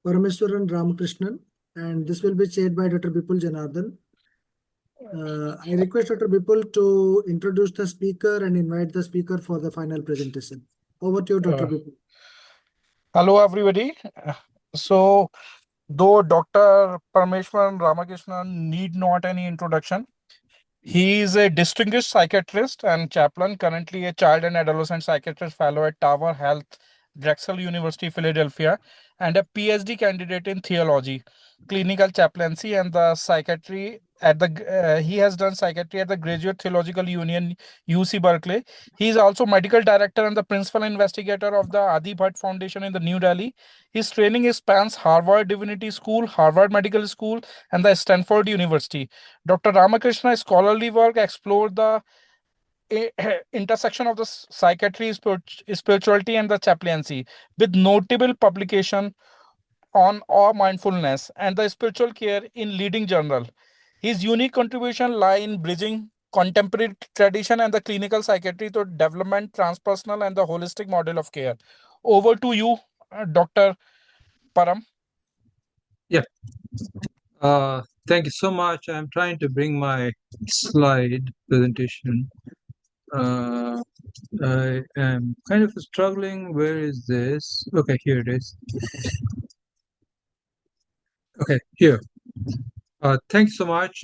Parameswaran Ramakrishnan, and this will be chaired by Dr. Bipul Janardhan. I request Dr. Bipul to introduce the speaker and invite the speaker for the final presentation. Over to you, Dr. Bipul. Hello, everybody. So, though Dr. Parameshwaran Ramakrishnan need not any introduction, he is a distinguished psychiatrist and chaplain, currently a child and adolescent psychiatrist fellow at Tower Health, Drexel University, Philadelphia, and a PhD candidate in theology, clinical chaplaincy, and the psychiatry at the. He has done psychiatry at the Graduate Theological Union, UC Berkeley. He is also medical director and the principal investigator of the Adi Bhatt Foundation in the New Delhi. His training spans Harvard Divinity School, Harvard Medical School, and the Stanford University. Dr. Ramakrishna's scholarly work explored the intersection of the psychiatry, spirituality, and the chaplaincy, with notable publication on awe mindfulness and the spiritual care in leading journal. His unique contribution lie in bridging contemporary tradition and the clinical psychiatry to development, transpersonal, and the holistic model of care. Over to you, Dr. Param. Yeah. Thank you so much. I'm trying to bring my slide presentation. I am kind of struggling. Where is this? Okay, here it is. Okay, here. Thanks so much.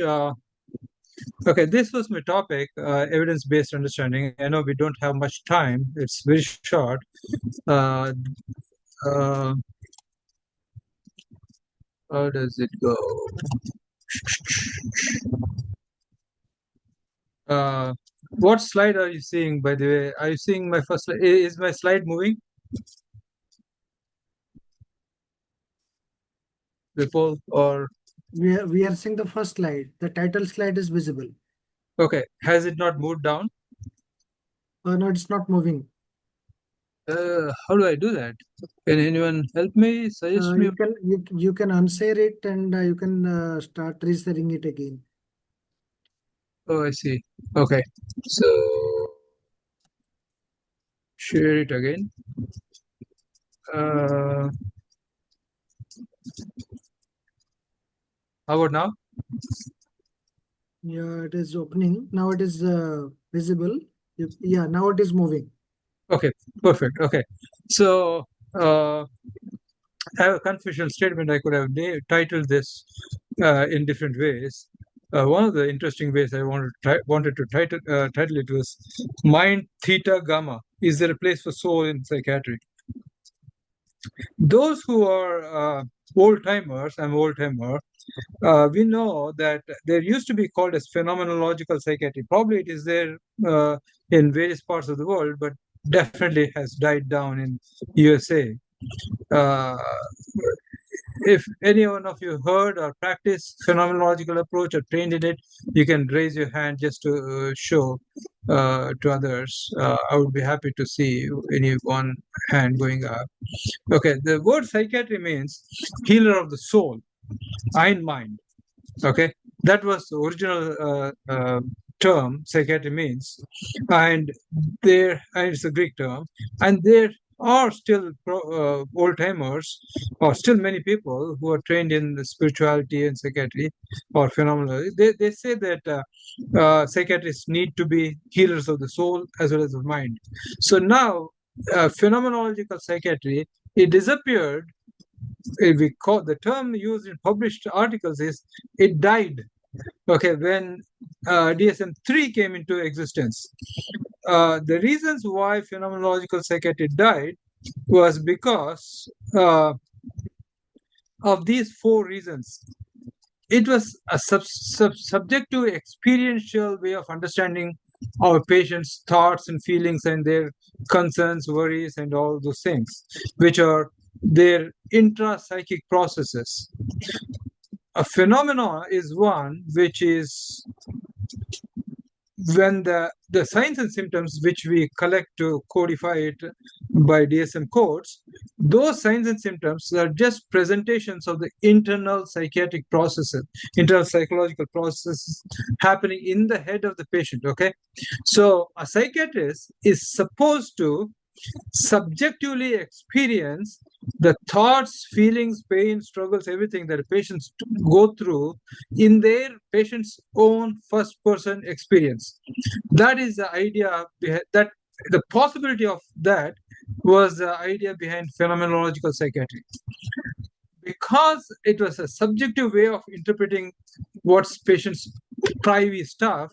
Okay, this was my topic, evidence-based understanding. I know we don't have much time. It's very short. How does it go? What slide are you seeing, by the way? Are you seeing my first slide? Is my slide moving? Before or we are seeing the first slide. The title slide is visible. Okay, has it not moved down? No, it's not moving. How do I do that? Can anyone help me? Suggest me. You can unshare it and you can start resharing it again. Oh, I see. Okay, so share it again. How about now? Yeah, it is opening. Now it is visible. Yeah, now it is moving. Okay, perfect. Okay, so I have a confessional statement. I could have titled this in different ways. One of the interesting ways I wanted to title it was Mind Theta Gamma. Is there a place for soul in psychiatry? Those who are old-timers, I'm old-timer, we know that there used to be called as phenomenological psychiatry. Probably it is there in various parts of the world, but definitely has died down in USA. If any one of you heard or practiced phenomenological approach or trained in it, you can raise your hand just to show to others. I would be happy to see any one hand going up. Okay, the word psychiatry means healer of the soul, ein mind. Okay, that was the original term psychiatry means, and it's a Greek term, and there are still old-timers, or still many people who are trained in the spirituality and psychiatry or phenomenology. They say that psychiatrists need to be healers of the soul as well as the mind. So now, phenomenological psychiatry, it disappeared. We call the term used in published articles is it died. Okay, when DSM-3 came into existence, the reasons why phenomenological psychiatry died was because of these four reasons. It was a subject to experiential way of understanding our patients' thoughts and feelings and their concerns, worries, and all those things, which are their intra-psychic processes. A phenomenon is one which is when the signs and symptoms which we collect to codify it by DSM codes, those signs and symptoms are just presentations of the internal psychiatric processes, internal psychological processes happening in the head of the patient. Okay, so a psychiatrist is supposed to subjectively experience the thoughts, feelings, pain, struggles, everything that patients go through in their patient's own first-person experience. That is the idea that the possibility of that was the idea behind phenomenological psychiatry. Because it was a subjective way of interpreting what's patient's private stuff,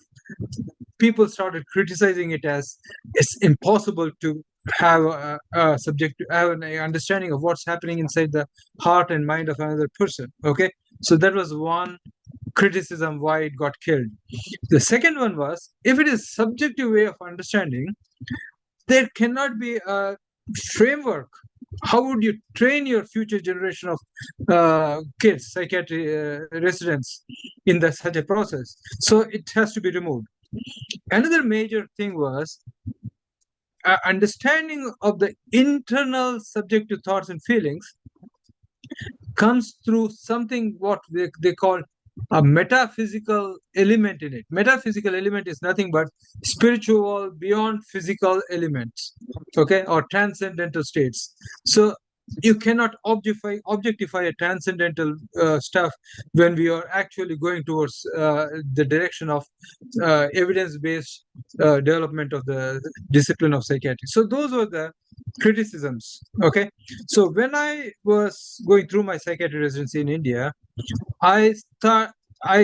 people started criticizing it as it's impossible to have a subject, have an understanding of what's happening inside the heart and mind of another person. Okay, so that was one criticism why it got killed. The second one was, if it is subjective way of understanding, there cannot be a framework. How would you train your future generation of kids, psychiatry residents, in such a process? So it has to be removed. Another major thing was understanding of the internal subjective thoughts and feelings comes through something what they call a metaphysical element in it. Metaphysical element is nothing but spiritual beyond physical elements, okay, or transcendental states. So you cannot objectify a transcendental stuff when we are actually going towards the direction of evidence-based development of the discipline of psychiatry. So those were the criticisms. Okay, so when I was going through my psychiatry residency in India, I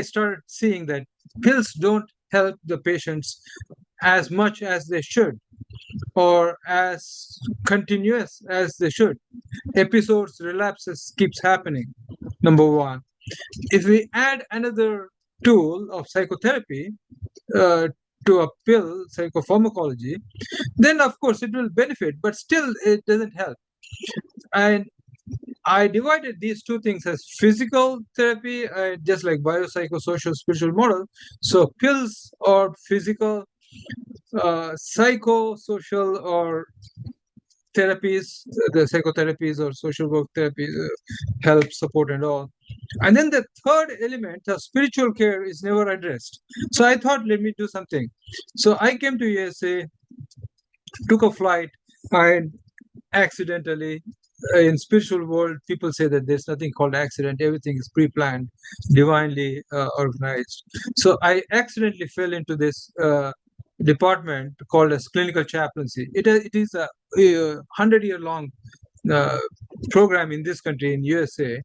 started seeing that pills don't help the patients as much as they should, or as continuous as they should. Episodes, relapses keeps happening, number one. If we add another tool of psychotherapy to a pill, psychopharmacology, then of course it will benefit, but still it doesn't help. And I divided these two things as physical therapy, just like biopsychosocial spiritual model. So pills or physical, psychosocial or therapies, the psychotherapies or social work therapies, help, support and all. And then the third element of spiritual care is never addressed. So I thought, let me do something. So I came to USA, took a flight, and accidentally, in spiritual world, people say that there's nothing called accident. Everything is pre-planned, divinely organized. So I accidentally fell into this department called as clinical chaplaincy. It is a 100-year-long program in this country, in USA,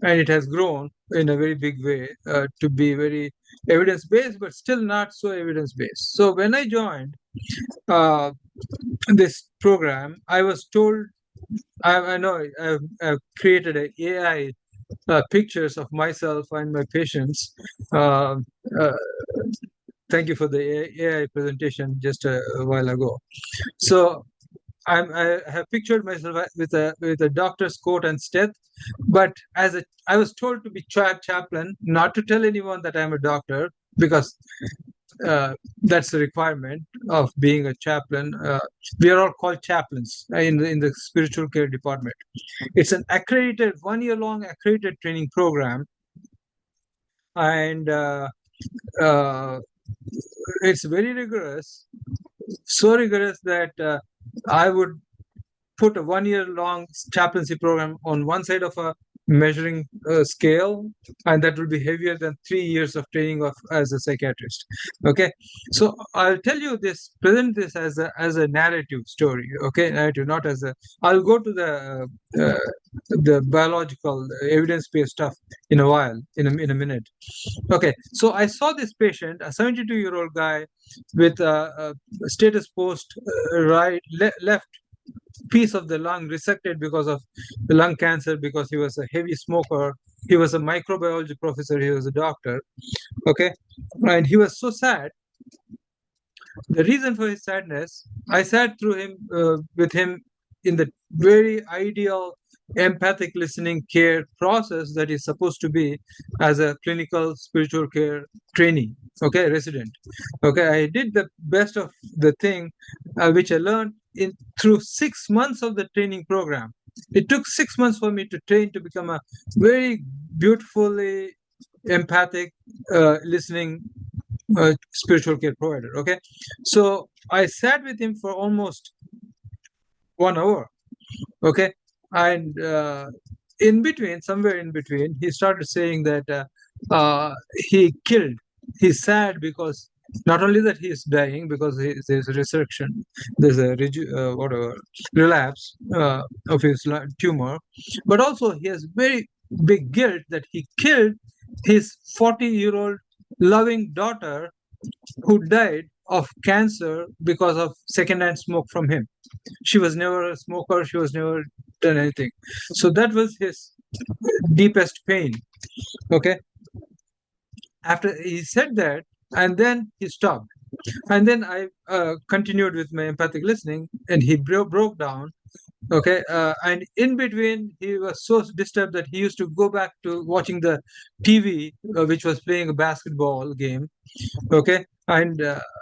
and it has grown in a very big way to be very evidence-based, but still not so evidence-based. So when I joined this program, I was told, I know I've created an AI pictures of myself and my patients. Thank you for the AI presentation just a while ago. So I have pictured myself with a doctor's coat and steth, but I was told to be chaplain, not to tell anyone that I'm a doctor, because that's the requirement of being a chaplain. We are all called chaplains in the spiritual care department. It's an accredited 1-year-long accredited training program, and it's very rigorous, so rigorous that I would put a 1-year-long chaplaincy program on one side of a measuring scale, and that will be heavier than 3 years of training as a psychiatrist. Okay, so I'll tell you this, present this as a narrative story. Okay, narrative, not as a. I'll go to the biological evidence-based stuff in a while, in a minute. Okay, so I saw this patient, a 72-year-old guy with a status post left piece of the lung resected because of the lung cancer, because he was a heavy smoker. He was a microbiology professor. He was a doctor. Okay, and he was so sad. The reason for his sadness, I sat with him in the very ideal empathic listening care process that is supposed to be as a clinical spiritual care trainee, okay, resident. Okay, I did the best of the thing which I learned through 6 months of the training program. It took 6 months for me to train to become a very beautifully empathic listening spiritual care provider. Okay, so I sat with him for almost 1 hour. Okay. And in between, somewhere in between, he started saying that he's sad because not only that he is dying because there's a resurrection, there's a relapse of his tumor, but also he has very big guilt that he killed his 40-year-old loving daughter who died of cancer because of secondhand smoke from him. She was never a smoker, she was never done anything. So that was his deepest pain. Okay. After he said that, and then he stopped. And then I continued with my empathic listening, and he broke down. Okay. And in between, he was so disturbed that he used to go back to watching the TV, which was playing a basketball game. Okay. And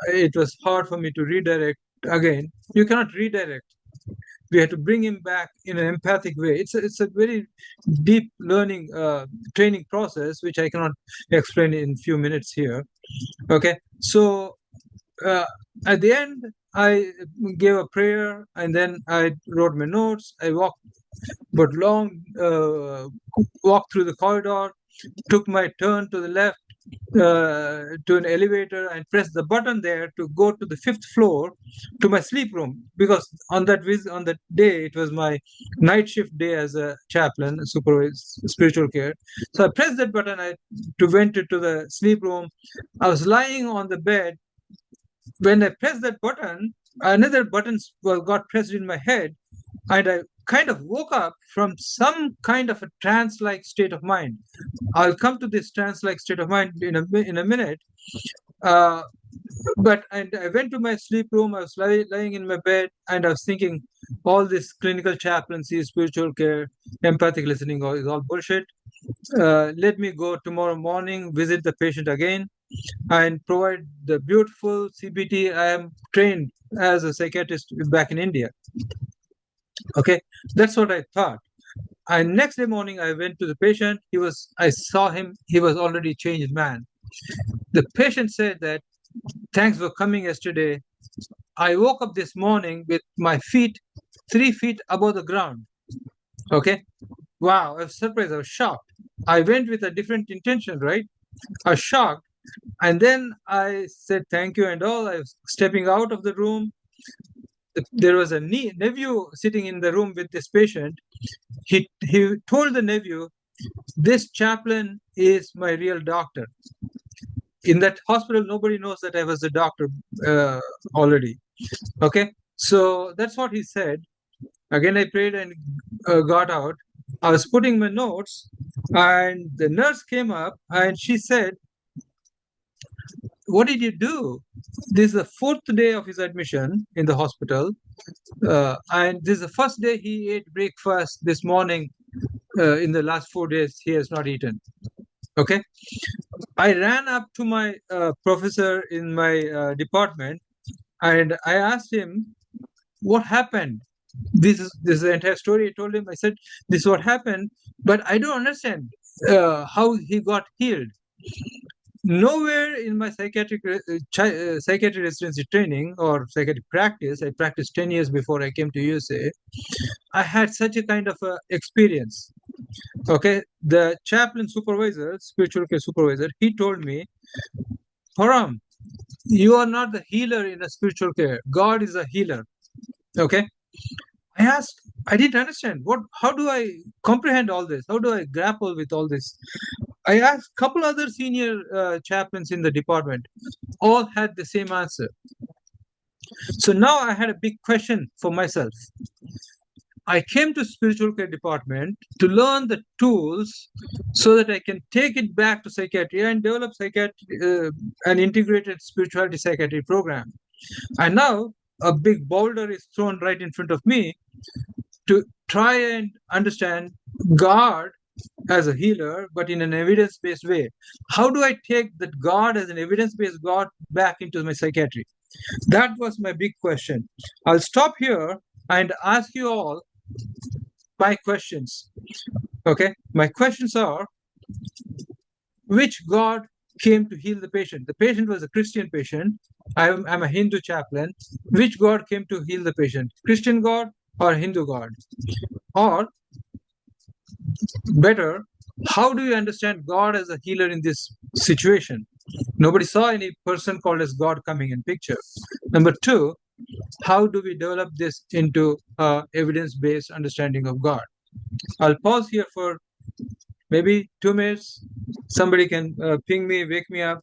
it was hard for me to redirect again. You cannot redirect. We had to bring him back in an empathic way. It's a very deep learning training process, which I cannot explain in few minutes here. Okay. So at the end, I gave a prayer, and then I wrote my notes. I walked through the corridor, took my turn to the left to an elevator, and pressed the button there to go to the 5th floor to my sleep room, because on that day it was my night shift day as a chaplain, supervised spiritual care. So I pressed that button. I went into the sleep room. I was lying on the bed. When I pressed that button, another button got pressed in my head, and I kind of woke up from some kind of a trance-like state of mind. I'll come to this trance-like state of mind in a minute. But I went to my sleep room. I was lying in my bed, and I was thinking, all this clinical chaplaincy, spiritual care, empathic listening is all bullshit. Let me go tomorrow morning, visit the patient again, and provide the beautiful CBT. I am trained as a psychiatrist back in India. Okay, that's what I thought. And next day morning, I went to the patient. I saw him. He was already a changed man. The patient said that, thanks for coming yesterday. I woke up this morning with my feet 3 feet above the ground. Okay. Wow, I was surprised. I was shocked. I went with a different intention, right? I was shocked. And then I said thank you and all. I was stepping out of the room. There was a nephew sitting in the room with this patient. He told the nephew, this chaplain is my real doctor. In that hospital, nobody knows that I was a doctor already. Okay, so that's what he said. Again, I prayed and got out. I was putting my notes, and the nurse came up and she said, what did you do? This is the 4th day of his admission in the hospital. And this is the first day he ate breakfast this morning. In the last 4 days, he has not eaten. Okay. I ran up to my professor in my department, and I asked him, what happened? This is the entire story. I told him, I said, this is what happened, but I don't understand how he got healed. Nowhere in my psychiatric residency training or psychiatric practice, I practiced 10 years before I came to USA, I had such a kind of experience. Okay, the chaplain supervisor, spiritual care supervisor, he told me, Param, you are not the healer in a spiritual care. God is a healer. Okay. I asked, I didn't understand. How do I comprehend all this? How do I grapple with all this? I asked a couple other senior chaplains in the department. All had the same answer. So now I had a big question for myself. I came to spiritual care department to learn the tools so that I can take it back to psychiatry and develop an integrated spirituality psychiatry program. And now a big boulder is thrown right in front of me to try and understand God as a healer, but in an evidence-based way. How do I take that God as an evidence-based God back into my psychiatry? That was my big question. I'll stop here and ask you all my questions. Okay, my questions are, which God came to heal the patient? The patient was a Christian patient. I'm a Hindu chaplain. Which God came to heal the patient? Christian God or Hindu god? Or better, how do you understand God as a healer in this situation? Nobody saw any person called as God coming in picture. Number two, how do we develop this into evidence-based understanding of God? I'll pause here for maybe 2 minutes. Somebody can ping me, wake me up.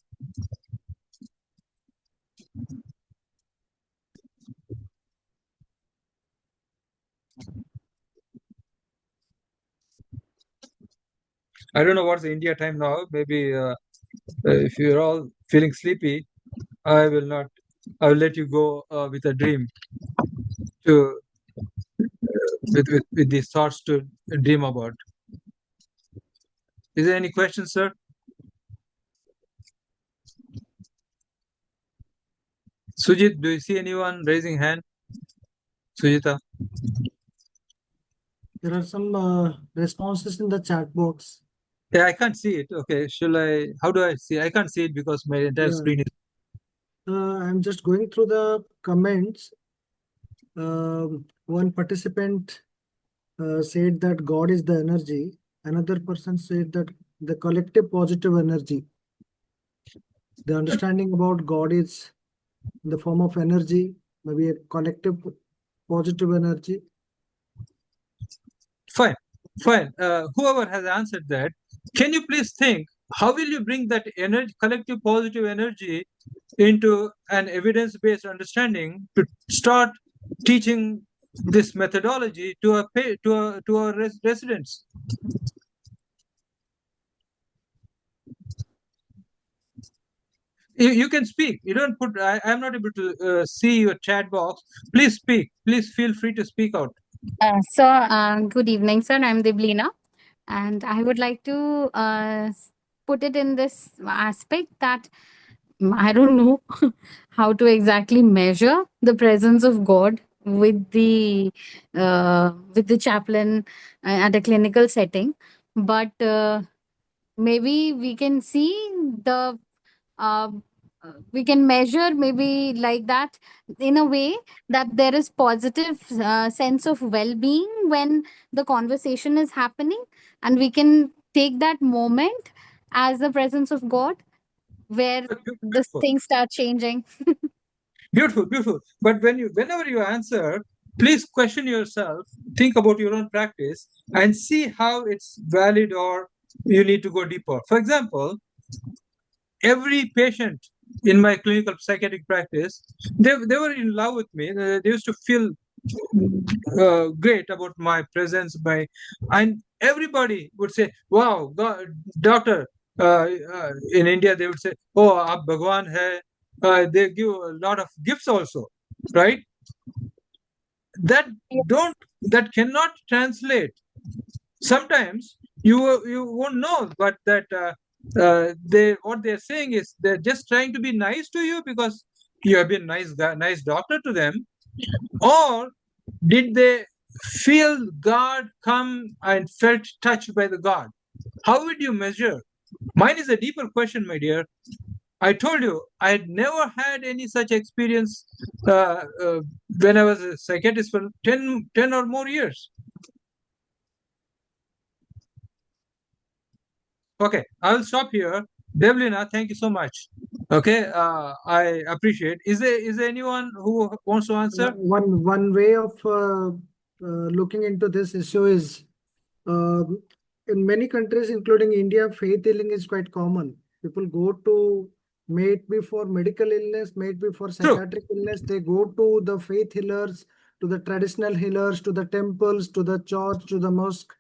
I don't know what's the India time now. Maybe if you're all feeling sleepy, I will not. I will let you go with a dream to with these thoughts to dream about. Is there any question, sir? Sujit, do you see anyone raising hand? Sujita? There are some responses in the chat box. Yeah, I can't see it. Okay, shall I? How do I see? I can't see it because my entire Yeah. screen is. I'm just going through the comments. One participant said that God is the energy. Another person said that the collective positive energy. The understanding about God is in the form of energy, maybe a collective positive energy. Fine, fine. Whoever has answered that, can you please think how will you bring that energy, collective positive energy, into an evidence-based understanding to start teaching this methodology to our residents? You can speak. You don't put. I'm not able to see your chat box. Please speak. Please feel free to speak out. Good evening, sir. I'm Deblina, and I would like to put it in this aspect that I don't know how to exactly measure the presence of God with the chaplain at a clinical setting, but maybe we can see the uh, we can measure maybe like that in a way that there is positive sense of well-being when the conversation is happening, and we can take that moment as the presence of God where the Beautiful, things start changing. beautiful, beautiful. But whenever you answer, please question yourself. Think about your own practice and see how it's valid or you need to go deeper. For example, every patient in my clinical psychiatric practice, they were in love with me. They used to feel great about my presence, and everybody would say, "Wow, God, doctor." In India, they would say, "Oh, aap Bhagwan hai." They give a lot of gifts also, right? That don't that cannot translate. Sometimes you won't know, but that they what they're saying is they're just trying to be nice to you because you have been nice guy, nice doctor to them, or did they feel God come and felt touched by the God? How would you measure? Mine is a deeper question, my dear. I told you I had never had any such experience when I was a psychiatrist for 10 or more years. Okay, I will stop here. Deblina, thank you so much. Okay, I appreciate. Is there anyone who wants to answer? One way of looking into this issue is in many countries, including India, faith healing is quite common. People go to, may it be for medical illness, may it be for psychiatric illness, they go to the faith healers, to the traditional healers, to the temples, to the church, to the mosque.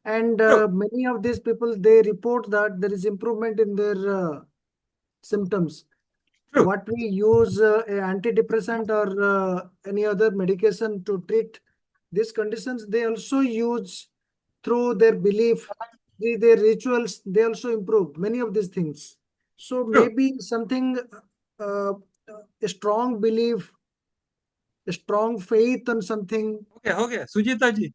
And many of these people, they report that there is improvement in their symptoms. True. What we use a antidepressant or any other medication to treat these conditions, they also use through their belief, their rituals, they also improve many of these things. So True. maybe something, a strong belief, a strong faith on something. Okay, Sujita ji,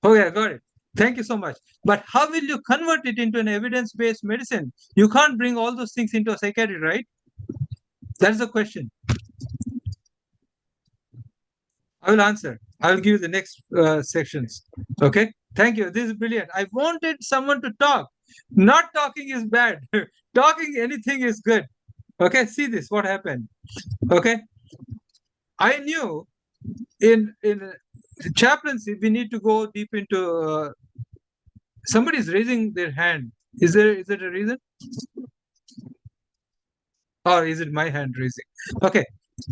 got it. Thank you so much. But how will you convert it into an evidence-based medicine? You can't bring all those things into a psychiatry, right? That's the question. I will answer. I will give you the next sections. Okay. Thank you. This is brilliant. I wanted someone to talk. Not talking is bad. Talking anything is good. Okay. See this. What happened? Okay. I knew in chaplaincy we need to go deep into. Somebody is raising their hand. Is it a reason? Or is it my hand raising? Okay.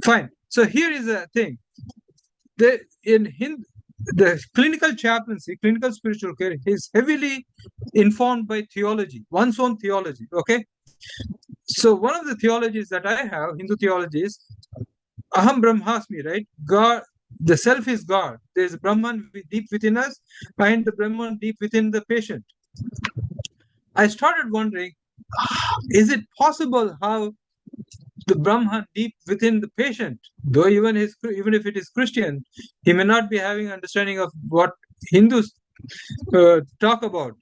Fine. So here is the thing. The clinical chaplaincy, clinical spiritual care is heavily informed by theology, one's own theology. Okay. So one of the theologies that I have, Hindu theology, is Aham Brahmasmi, right? God, the self is God. There's Brahman deep within us and the Brahman deep within the patient. I started wondering, is it possible how the Brahman deep within the patient, though even if it is Christian, he may not be having understanding of what Hindus talk about.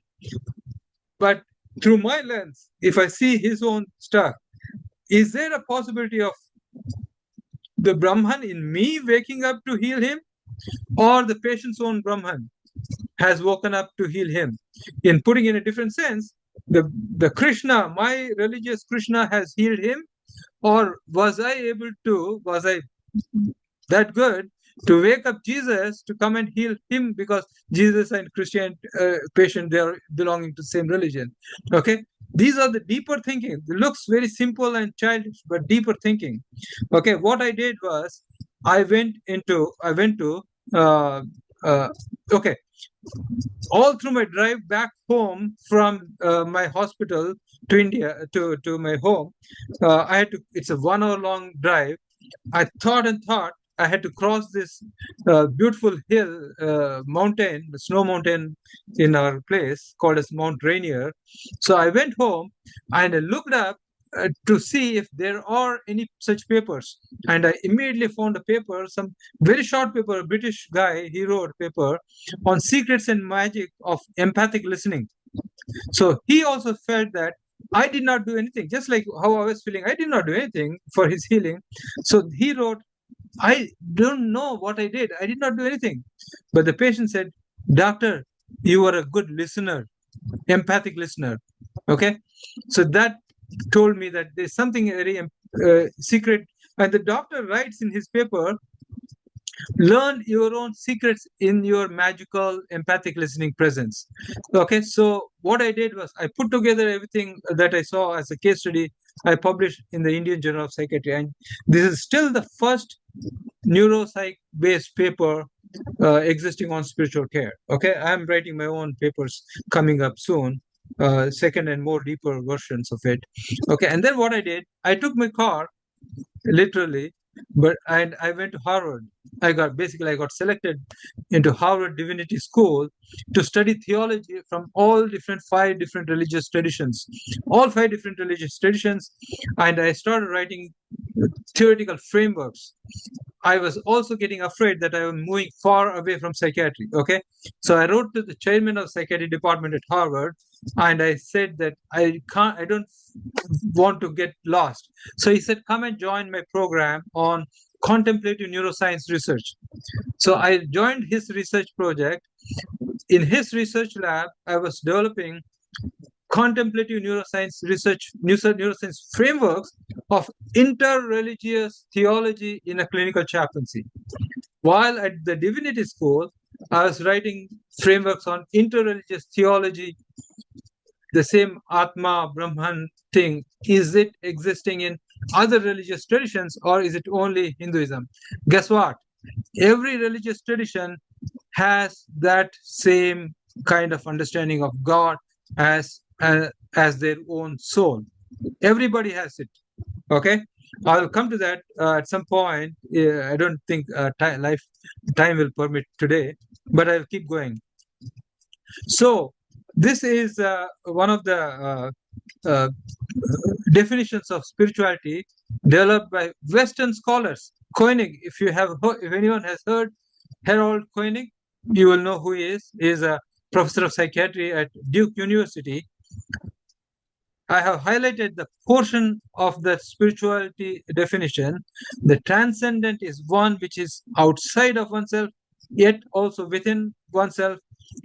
But through my lens, if I see his own stuff, is there a possibility of the Brahman in me waking up to heal him, or the patient's own Brahman has woken up to heal him? In putting in a different sense, the Krishna, my religious Krishna, has healed him, or was I that good to wake up Jesus to come and heal him, because Jesus and Christian patient, they are belonging to the same religion? Okay, these are the deeper thinking. It looks very simple and childish, but deeper thinking. Okay, what I did was I went to okay, all through my drive back home from my hospital to India, to my home, it's a 1 hour long drive. I thought I had to cross this beautiful hill, mountain, the snow mountain in our place called as Mount Rainier. So I went home and I looked up to see if there are any such papers. And I immediately found a paper, some very short paper, a British guy, he wrote a paper on secrets and magic of empathic listening. So he also felt that I did not do anything, just like how I was feeling. I did not do anything for his healing. So he wrote, I don't know what I did. I did not do anything. But the patient said, Doctor, you are a good listener, empathic listener. Okay. So that told me that there's something very secret. And the doctor writes in his paper, learn your own secrets in your magical empathic listening presence. Okay, so what I did was I put together everything that I saw as a case study. I published in the Indian Journal of Psychiatry, and this is still the first neuropsych based paper existing on spiritual care. Okay, I am writing my own papers coming up soon, second and more deeper versions of it. Okay, and then what I did, I took my car, literally, and I went to Harvard. I got selected into Harvard Divinity School to study theology from all five different religious traditions, and I started writing theoretical frameworks. I was also getting afraid that I was moving far away from psychiatry. Okay, so I wrote to the chairman of psychiatry department at Harvard, and I said that I don't want to get lost. So he said, come and join my program on contemplative neuroscience research. So I joined his research project. In his research lab, I was developing contemplative neuroscience frameworks of inter-religious theology in a clinical chaplaincy. While at the Divinity School, I was writing frameworks on inter-religious theology, the same Atma, Brahman thing. Is it existing in other religious traditions, or is it only Hinduism? Guess what? Every religious tradition has that same kind of understanding of God as their own soul. Everybody has it. Okay, I'll come to that at some point. I don't think time will permit today, but I'll keep going. So this is one of the definitions of spirituality developed by Western scholars. Koenig, if anyone has heard Harold Koenig, you will know who he is. He is a professor of psychiatry at Duke University. I have highlighted the portion of the spirituality definition. The transcendent is one which is outside of oneself, yet also within oneself.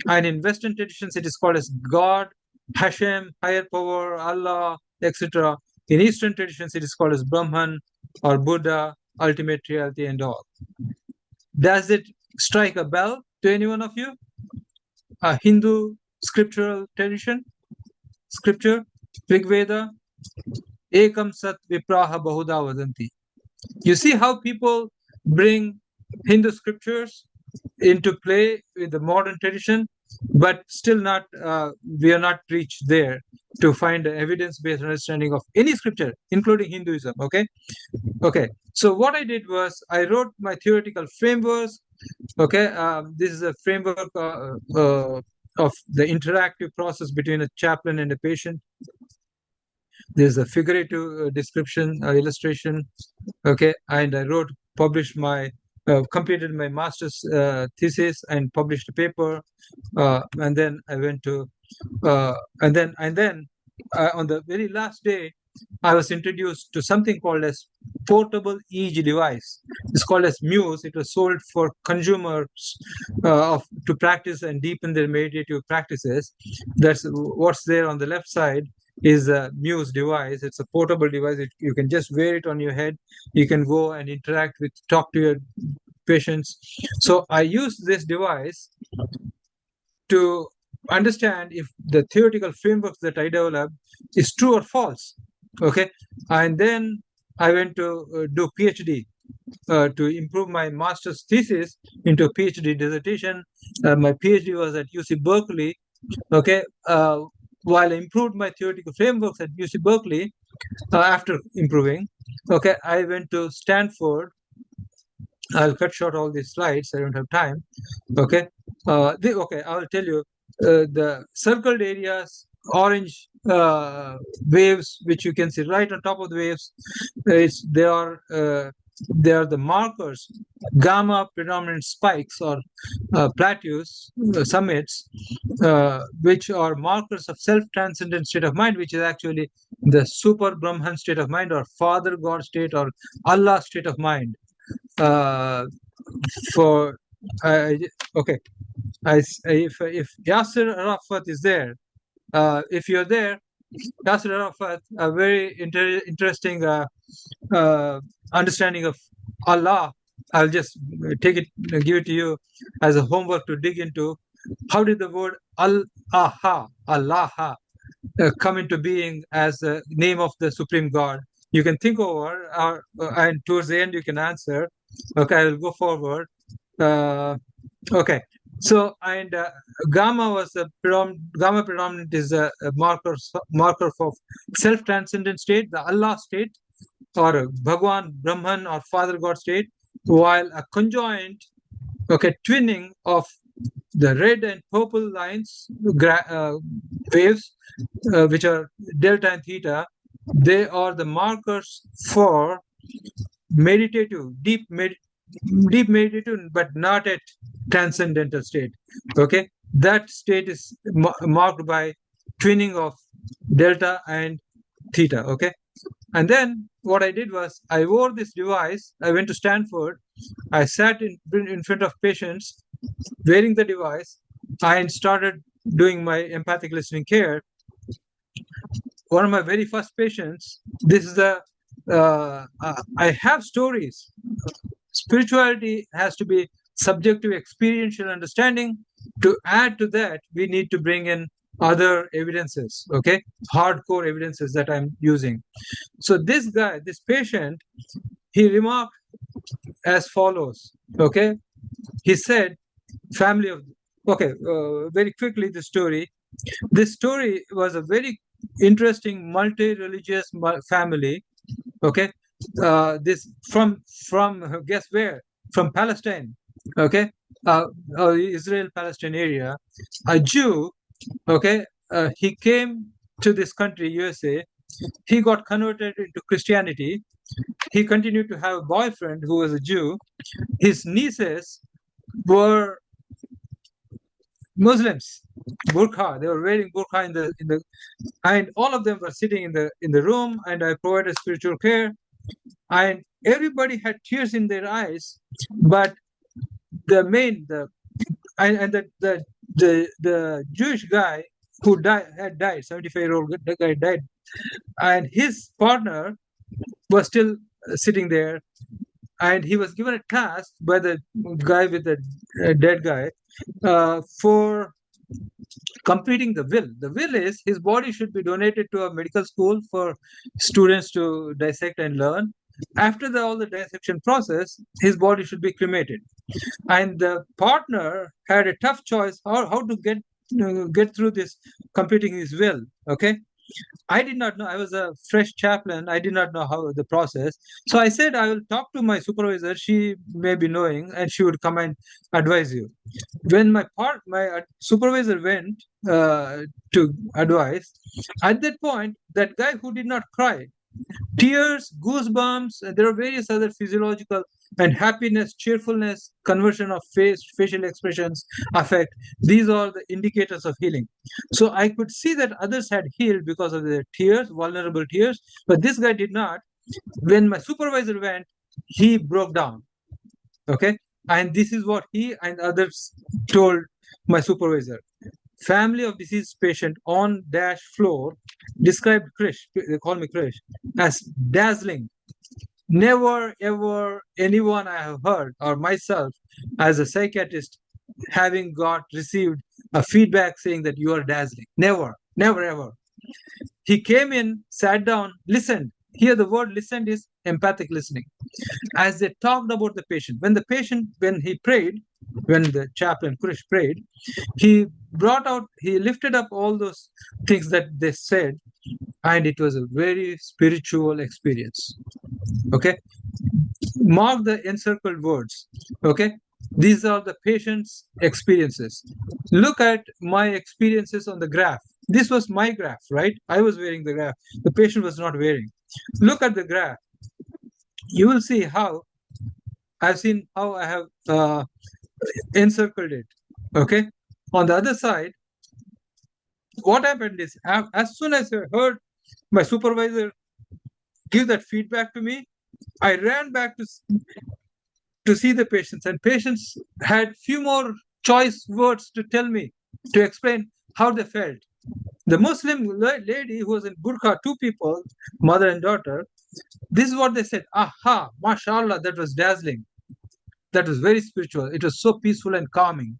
And in Western traditions, it is called as God, Hashem, higher power, Allah, etc. In Eastern traditions, it is called as Brahman or Buddha, ultimate reality, and all. Does it strike a bell to any one of you? A Hindu scriptural tradition, scripture, Rig Veda, Ekam Sat Vipraha Bahuda Vadanti. You see how people bring Hindu scriptures into play with the modern tradition, but still not, we are not reached there to find an evidence-based understanding of any scripture, including Hinduism. Okay. So what I did was I wrote my theoretical frameworks. Okay. This is a framework of the interactive process between a chaplain and a patient. There's a figurative description, illustration. Okay. And I published my, completed my master's thesis and published a paper. And then I went to, and then on the very last day, I was introduced to something called as portable EEG device. It's called as Muse. It was sold for consumers to practice and deepen their meditative practices. That's what's there on the left side is a Muse device. It's a portable device. You can just wear it on your head. You can go and talk to your patients. So I used this device to understand if the theoretical framework that I developed is true or false. Okay. And then I went to do PhD to improve my master's thesis into a PhD dissertation. My PhD was at UC Berkeley. Okay. While I improved my theoretical frameworks at UC Berkeley, after improving, okay, I went to Stanford. I'll cut short all these slides. I don't have time. Okay. Okay, I'll tell you the circled areas, orange waves, which you can see right on top of the waves. They are the markers, gamma predominant spikes or plateaus, summits, which are markers of self-transcendent state of mind, which is actually the super Brahman state of mind or Father God state or Allah state of mind. Okay, if Yasser Arafat is there, if you're there, Yasser Arafat, a very interesting understanding of Allah. I'll just give it to you as a homework to dig into. How did the word Allah come into being as the name of the Supreme God? You can think over, and towards the end you can answer. Okay, I will go forward. Okay, so and gamma was the gamma predominant is a marker for self-transcendent state, the Allah state, or Bhagwan, Brahman, or Father God state, while a conjoint, okay, twinning of the red and purple lines, waves, which are delta and theta, they are the markers for meditative, deep meditative, but not at transcendental state. Okay, that state is marked by twinning of delta and theta. Okay, and then what I did was I wore this device. I went to Stanford. I sat in front of patients wearing the device and started doing my empathic listening care. One of my very first patients, this is the, I have stories. Spirituality has to be subjective experiential understanding. To add to that, we need to bring in other evidences, okay? Hardcore evidences that I'm using. So this guy, this patient, he remarked as follows, okay? He said, family of, okay, very quickly the story. This story was a very interesting multi-religious family, okay? This from guess where? From Palestine, okay? Israel-Palestine area. A Jew, okay? He came to this country, USA. He got converted into Christianity. He continued to have a boyfriend who was a Jew. His nieces were Muslims, burqa. They were wearing burqa and all of them were sitting in the room, and I provided spiritual care, and everybody had tears in their eyes, but the main the Jewish guy who had died, 75-year-old guy died, and his partner was still sitting there, and he was given a task by the guy with the dead guy for completing the will. The will is his body should be donated to a medical school for students to dissect and learn. After all the dissection process, his body should be cremated. And the partner had a tough choice how to get through this completing his will. Okay, I did not know. I was a fresh chaplain. I did not know how the process. So I said I will talk to my supervisor. She may be knowing, and she would come and advise you. When my supervisor went to advise, at that point, that guy who did not cry, tears, goosebumps, and there are various other physiological and happiness, cheerfulness, conversion of facial expressions, affect. These are the indicators of healing. So I could see that others had healed because of their tears, vulnerable tears, but this guy did not. When my supervisor went, he broke down. Okay, and this is what he and others told my supervisor. Family of deceased patient on dash floor described Krish, they call me Krish, as dazzling. Never ever anyone I have heard, or myself as a psychiatrist, having received a feedback saying that you are dazzling. Never ever. He came in, sat down, listened. Here the word listened is empathic listening. As they talked about the patient, when he prayed, when the chaplain Krish prayed, he lifted up all those things that they said, and it was a very spiritual experience. Okay, mark the encircled words. Okay, these are the patient's experiences. Look at my experiences on the graph. This was my graph, right? I was wearing the graph. The patient was not wearing. Look at the graph. You will see how I have encircled it. Okay. On the other side, what happened is, as soon as I heard my supervisor give that feedback to me, I ran back to see the patients, and patients had few more choice words to tell me, to explain how they felt. The Muslim lady who was in burqa, two people, mother and daughter, this is what they said. Aha, mashallah, that was dazzling. That was very spiritual. It was so peaceful and calming.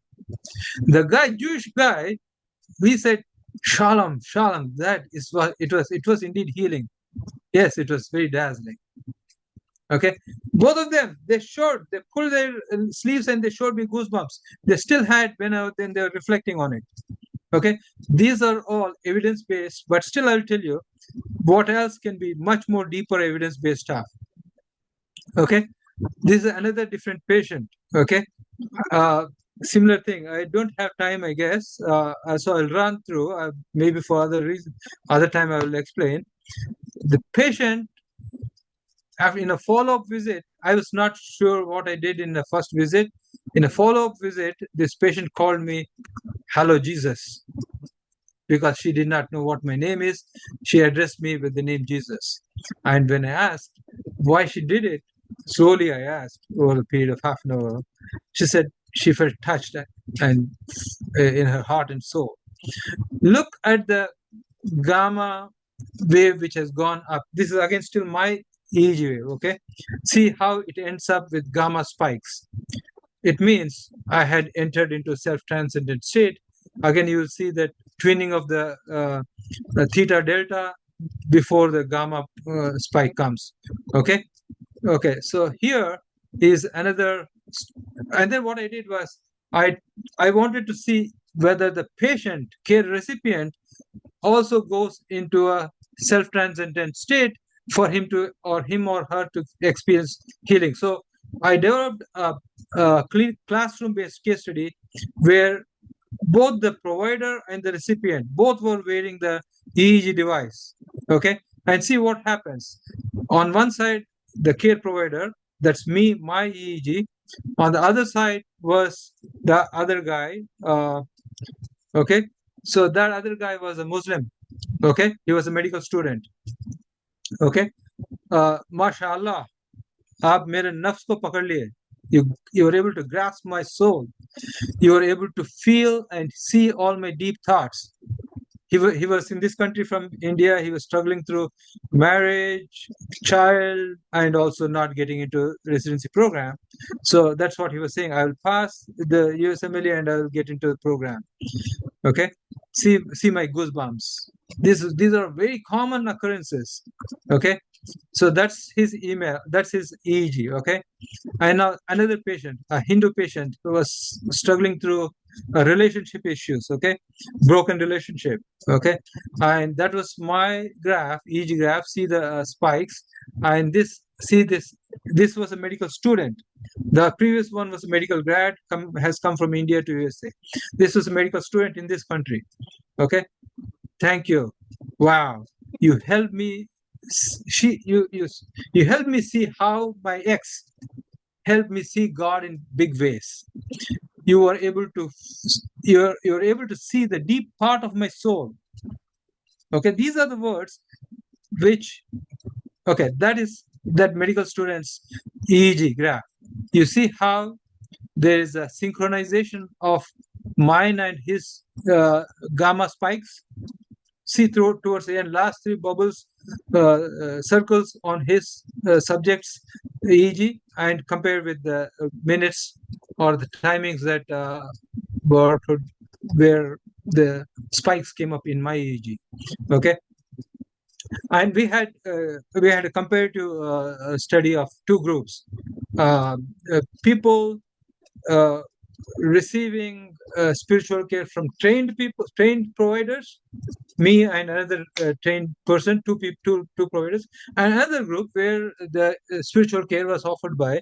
The Jewish guy, we said, shalom, that is what it was indeed healing. Yes, it was very dazzling. Okay, both of them, they pulled their sleeves and they showed me goosebumps. They still had when they were reflecting on it. Okay, these are all evidence-based, but still I'll tell you what else can be much more deeper evidence-based stuff. Okay, this is another different patient. Okay, similar thing. I don't have time, I guess, so I'll run through. Maybe for other time I will explain. The patient, in a follow-up visit, I was not sure what I did in the first visit. In a follow-up visit, this patient called me, "Hello, Jesus," because she did not know what my name is. She addressed me with the name Jesus. And when I asked why she did it, slowly I asked over a period of half an hour, she said she felt touched and in her heart and soul. Look at the gamma wave which has gone up. This is again still my EEG wave, okay? See how it ends up with gamma spikes. It means I had entered into self-transcendent state. Again, you will see that twinning of the theta delta before the gamma spike comes, okay? Okay, so here is another, and then what I did was, I wanted to see whether the patient, care recipient, also goes into a self-transcendent state for him or her to experience healing. So I developed a classroom-based case study where both the provider and the recipient both were wearing the EEG device. Okay, and see what happens. On one side, the care provider, that's me, my EEG. On the other side was the other guy. Okay, So that other guy was a Muslim. Okay, he was a medical student. Okay, mashallah, आप मेरे नफ्स को पकड़ लिए. You were able to grasp my soul. You were able to feel and see all my deep thoughts. He was in this country from India. He was struggling through marriage, child, and also not getting into residency program. So that's what he was saying. I will pass the USMLE and I will get into the program. Okay, see my goosebumps. These are very common occurrences. Okay, so that's his email. That's his EEG. Okay, and now another patient, a Hindu patient, who was struggling through relationship issues. Okay, broken relationship. Okay, and that was my graph, EEG graph. See the spikes, and this was a medical student. The previous one was a medical grad, has come from India to USA. This was a medical student in this country. Okay, thank you. Wow, you helped me. You helped me see how my ex helped me see God in big ways. You're able to see the deep part of my soul. Okay, these are the words which, okay, that is that medical student's EEG graph. You see how there is a synchronization of mine and his gamma spikes. See towards the end, last three bubbles, circles on his subject's EEG, and compare with the minutes or the timings that were where the spikes came up in my EEG. Okay, and we had a comparative study of two groups, people receiving spiritual care from trained providers, me and another trained person, two providers, and another group where the spiritual care was offered by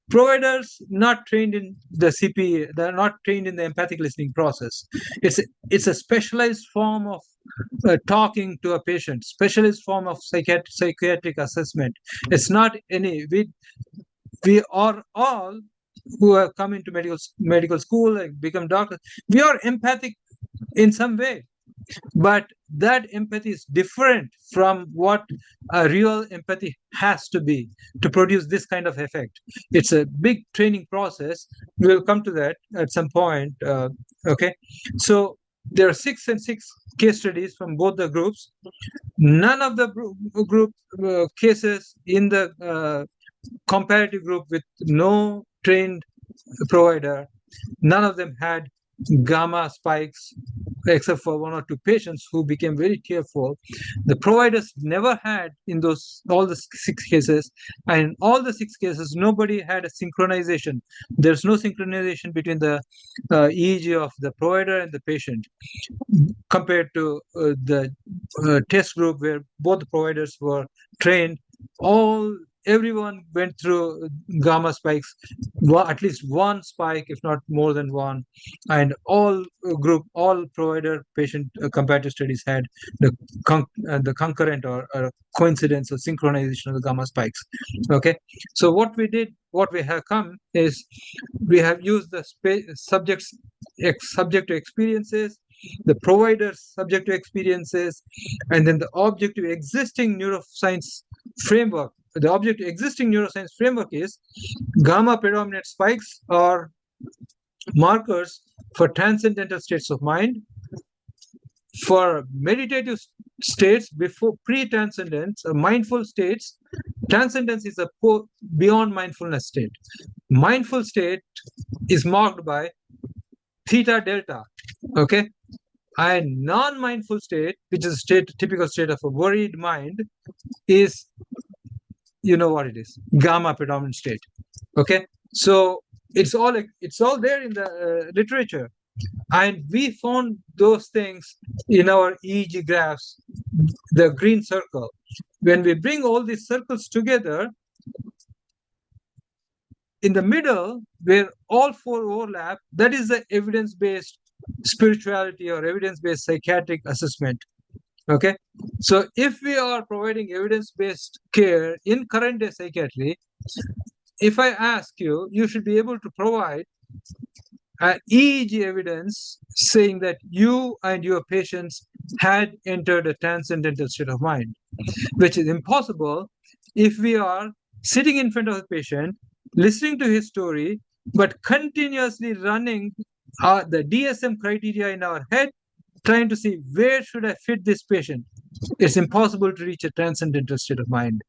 providers not trained in the CP, they're not trained in the empathic listening process. It's a specialized form of talking to a patient, specialized form of psychiatric assessment. It's not any, we are all who have come into medical school and become doctors, we are empathic in some way, but that empathy is different from what a real empathy has to be to produce this kind of effect. It's a big training process. We'll come to that at some point. Okay, so there are 6 and 6 case studies from both the groups. None of the group cases in the comparative group with no trained provider, none of them had gamma spikes, except for 1 or 2 patients who became very tearful. The providers never had in all the 6 cases, and in all the 6 cases, nobody had a synchronization. There's no synchronization between the EEG of the provider and the patient, compared to the test group where both the providers were trained. Everyone went through gamma spikes, at least one spike, if not more than one, and all provider patient comparative studies had the concurrent or coincidence or synchronization of the gamma spikes. Okay, so what we have come is we have used the subject to experiences, the provider's subjective experiences, and then the objective existing neuroscience framework. The objective existing neuroscience framework is gamma predominant spikes are markers for transcendental states of mind. For meditative states before pre-transcendence, mindful states, transcendence is a beyond mindfulness state. Mindful state is marked by theta delta. Okay, and non-mindful state, which is a typical state of a worried mind, is, you know what it is, gamma predominant state. Okay, so it's all there in the literature, and we found those things in our EEG graphs, the green circle. When we bring all these circles together, in the middle where all 4 overlap, that is the evidence-based spirituality or evidence-based psychiatric assessment. Okay, so if we are providing evidence-based care in current day psychiatry, if I ask you, you should be able to provide each evidence saying that you and your patients had entered a transcendental state of mind, which is impossible if we are sitting in front of the patient, listening to his story, but continuously running the DSM criteria in our head, trying to see where should I fit this patient. It's impossible to reach a transcendental state of mind.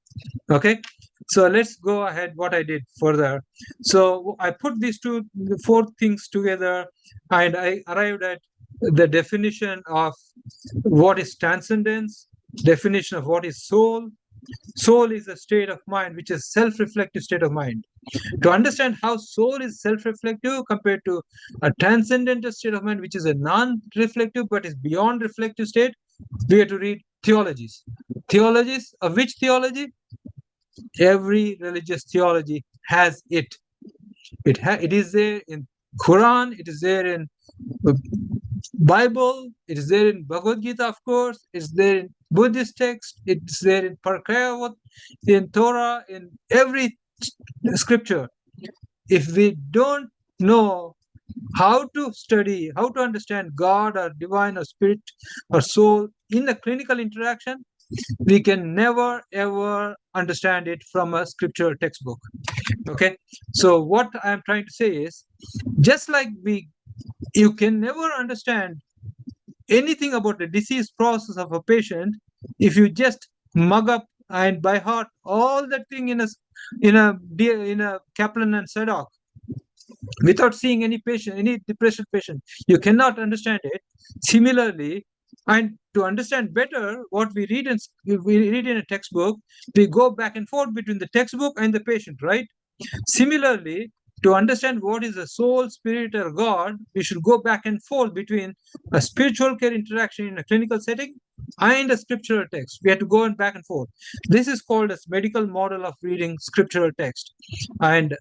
Okay, so let's go ahead what I did further. So I put these four things together, and I arrived at the definition of what is transcendence, definition of what is soul. Soul is a state of mind which is self-reflective state of mind. To understand how soul is self-reflective compared to a transcendental state of mind which is a non-reflective but is beyond reflective state, we have to read theologies. Theologies of which theology? Every religious theology has it. It is there in Quran, it is there in Bible, it is there in Bhagavad Gita, of course, it's there in Buddhist text, it's there in Parkayavot, in Torah, in every scripture. If we don't know how to study, how to understand God or divine or spirit or soul in a clinical interaction, we can never ever understand it from a scriptural textbook. Okay, so what I'm trying to say is, just like you can never understand anything about the disease process of a patient if you just mug up and by heart all that thing in a Kaplan and Sadok without seeing any patient, any depression patient. You cannot understand it. Similarly, and to understand better what we read in a textbook, we go back and forth between the textbook and the patient, right? Similarly, to understand what is the soul, spirit, or God, we should go back and forth between a spiritual care interaction in a clinical setting and a scriptural text. We have to go back and forth. This is called as medical model of reading scriptural text. And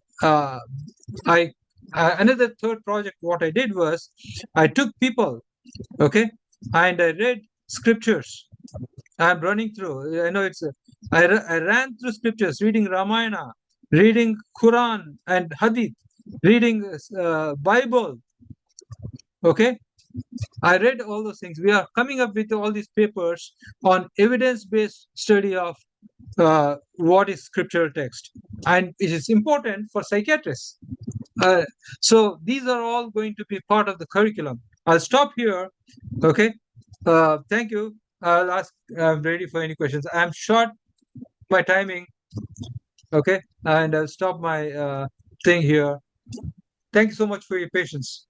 another third project, what I did was I took people, okay, and I read scriptures. I'm running through. I know I ran through scriptures, reading Ramayana, reading Quran and Hadith, reading Bible. Okay, I read all those things. We are coming up with all these papers on evidence-based study of what is scriptural text, and it is important for psychiatrists. So these are all going to be part of the curriculum. I'll stop here. Okay, thank you. I'll ask. I'm ready for any questions. I'm short my timing. Okay, and I'll stop my thing here. Thank you so much for your patience.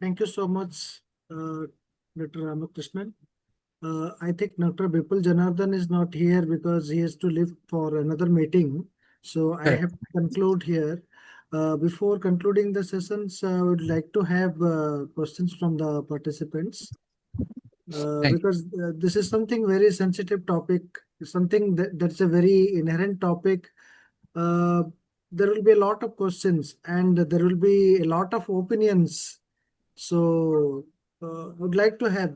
Thank you so much, Dr. Ramakrishnan. I think Dr. Bipul Janardhan is not here because he has to leave for another meeting. So I have to conclude here. Before concluding the sessions, I would like to have questions from the participants. Because this is something very sensitive topic, something that's a very inherent topic. There will be a lot of questions and there will be a lot of opinions. So I would like to have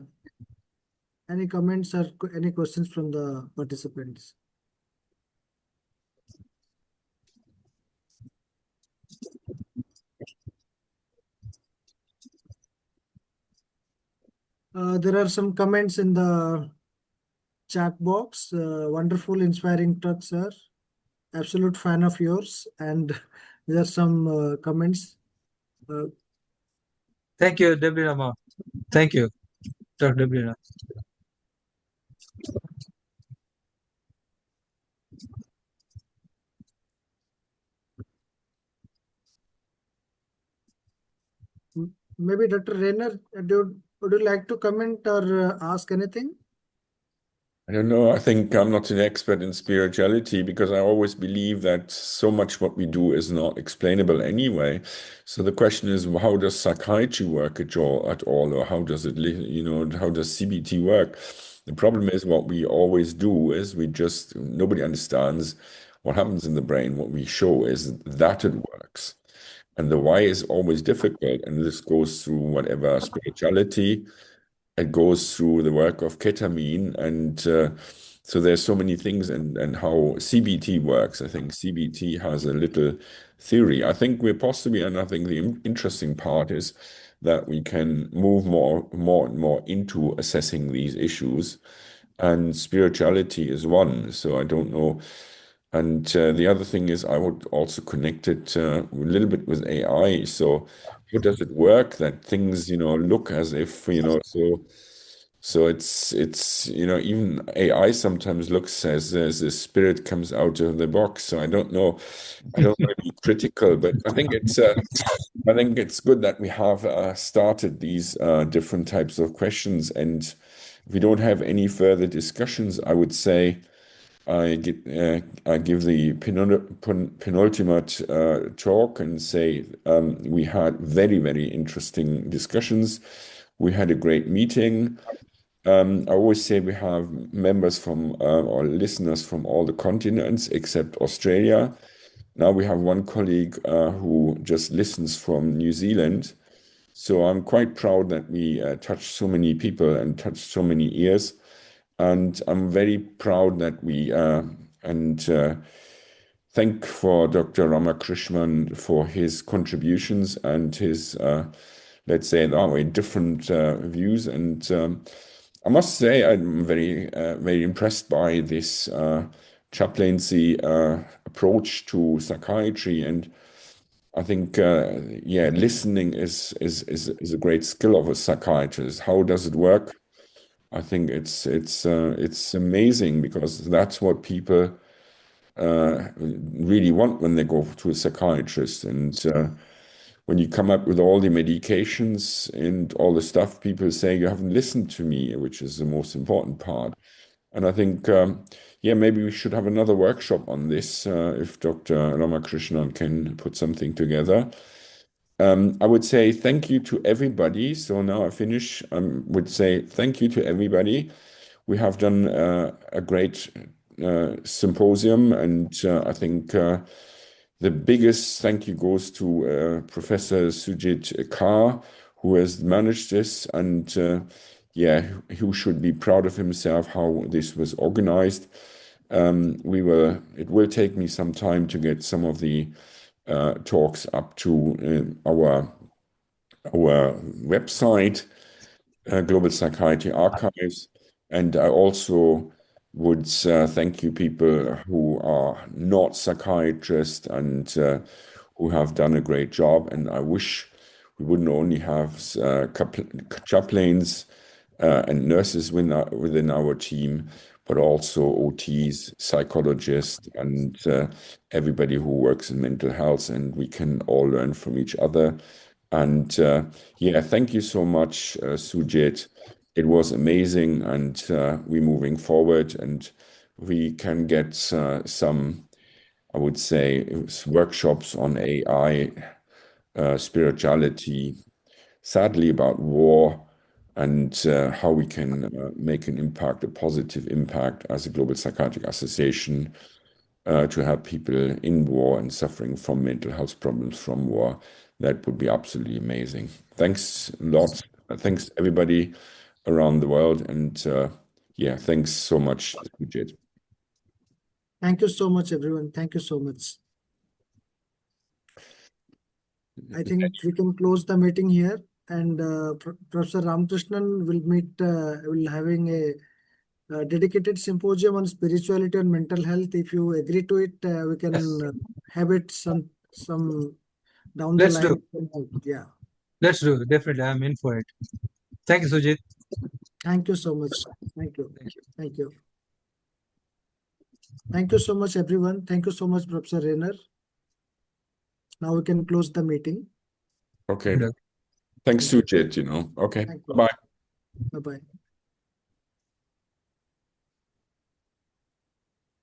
any comments or any questions from the participants. There are some comments in the chat box. Wonderful, inspiring talk, sir. Absolute fan of yours. And there are some comments. Thank you, Deblina Ma. Thank you, Dr. Deblina. Maybe Dr. Rainer, would you like to comment or ask anything? I don't know. I think I'm not an expert in spirituality because I always believe that so much what we do is not explainable anyway. So the question is, how does psychiatry work at all, or how does it, how does CBT work? The problem is what we always do is nobody understands what happens in the brain. What we show is that it works. And the why is always difficult. And this goes through whatever spirituality. It goes through the work of ketamine, and So there's so many things, and how CBT works. I think CBT has a little theory. I think we're possibly, and I think the interesting part is that we can move more and more into assessing these issues, and spirituality is one. So I don't know. And the other thing is, I would also connect it a little bit with AI. So how does it work that things, look as if, so it's even AI sometimes looks as the spirit comes out of the box. So I don't know. I don't want to be critical, but I think it's good that we have started these different types of questions. And if we don't have any further discussions, I would say I give the penultimate talk and say we had very, very interesting discussions. We had a great meeting. I always say we have members from or listeners from all the continents except Australia. Now we have one colleague who just listens from New Zealand. So I'm quite proud that we touched so many people and touched so many ears. And I'm very proud that we thank for Dr. Ramakrishnan for his contributions and his, let's say, different views. And I must say I'm very, very impressed by this chaplaincy approach to psychiatry. And I think, listening is a great skill of a psychiatrist. How does it work? I think it's amazing, because that's what people really want when they go to a psychiatrist. And when you come up with all the medications and all the stuff, people say you haven't listened to me, which is the most important part. And I think, maybe we should have another workshop on this if Dr. Ramakrishnan can put something together. I would say thank you to everybody. So now I finish. I would say thank you to everybody. We have done a great symposium, and I think the biggest thank you goes to Professor Sujit Kar, who has managed this, and who should be proud of himself how this was organized. It will take me some time to get some of the talks up to our website, Global Psychiatry Archives. And I also would thank you people who are not psychiatrists and who have done a great job. And I wish we wouldn't only have chaplains and nurses within our team, but also OTs, psychologists, and everybody who works in mental health, and we can all learn from each other. And thank you so much, Sujit. It was amazing, and we're moving forward, and we can get some, I would say, workshops on AI, spirituality, sadly about war, and how we can make an impact, a positive impact as a Global Psychiatric Association to help people in war and suffering from mental health problems from war. That would be absolutely amazing. Thanks a lot. Thanks everybody around the world. And thanks so much, Sujit. Thank you so much, everyone. Thank you so much. I think we can close the meeting here, and Professor Ramakrishnan will having a dedicated symposium on spirituality and mental health. If you agree to it, we can have it some down Let's the line. do. Yeah. Let's do. Definitely, I'm in for it. Thank you, Sujit. Thank you so much. Thank you. Thank you. Thank you. Thank you so much, everyone. Thank you so much, Professor Rainer. Now we can close the meeting. Okay. Thanks, Sujit. Okay. Bye-bye. Bye-bye.